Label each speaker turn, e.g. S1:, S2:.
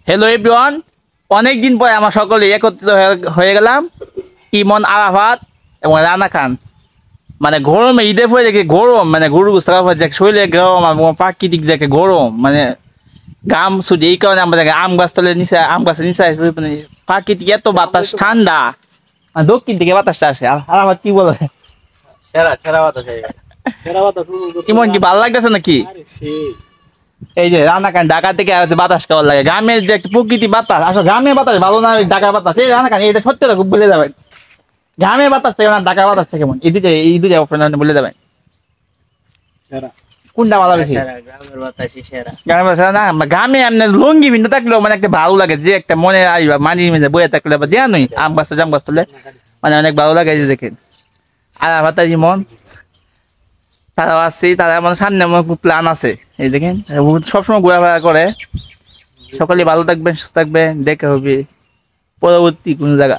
S1: Hello everyone, অনেকদিন পরে আমরা সকলে একত্রিত হয়ে গেলাম ইমন, আরাফাত এবং রানা খান। মানে গরমে ঈদের পরে যে গরম, মানে গরু যে শরীরে গরম এবং প্রাকৃতিক যে গরম, মানে গাম শুধু এই কারণে আমরা আম গাছ তলে নিচে, আম গাছের নিচে মানে প্রাকৃতিক এত বাতাস ঠান্ডা, মানে দক্ষিণ থেকে বাতাসটা আসে। আরাফাত কি বলে?
S2: সেরা সেরা বাতাস সেরা বাতাস।
S1: ইমন কি ভালো লাগতেছে নাকি? এই যে রান্না খান ঢাকা থেকে আসছে, বাতাস কেমন লাগে? গ্রামের যে একটা প্রকৃতি বাতাস, আসলে গ্রামের বাতাস ভালো না ঢাকার বাতাস? এই রান্না খান এটা সত্যি খুব বলে যাবেন, গ্রামের বাতাস থেকে না ঢাকার বাতাস থেকে কেমন? এই দুটো বলে যাবেন কোনটা ভালো বেশি?
S2: গ্রামের বাতাসই সেরা।
S1: গ্রামের বাতাস না, গ্রামে এমনি লুঙ্গি ভিন্ন থাকলেও মানে একটা ভালো লাগে, যে একটা মনে আইবা মানির মধ্যে বয়ে থাকলে বা যে নই আম গাছ জাম গাছ তুলে মানে অনেক ভালো লাগে। এই যে দেখেন আরাফাত ইমন তারাও আসছে, তারা আমার সামনে আমার খুব প্ল্যান আছে। এই দেখেন সবসময় ঘোরাফেরা করে। সকলে ভালো থাকবেন, সুস্থ থাকবেন, দেখা হবে পরবর্তী কোন জায়গা।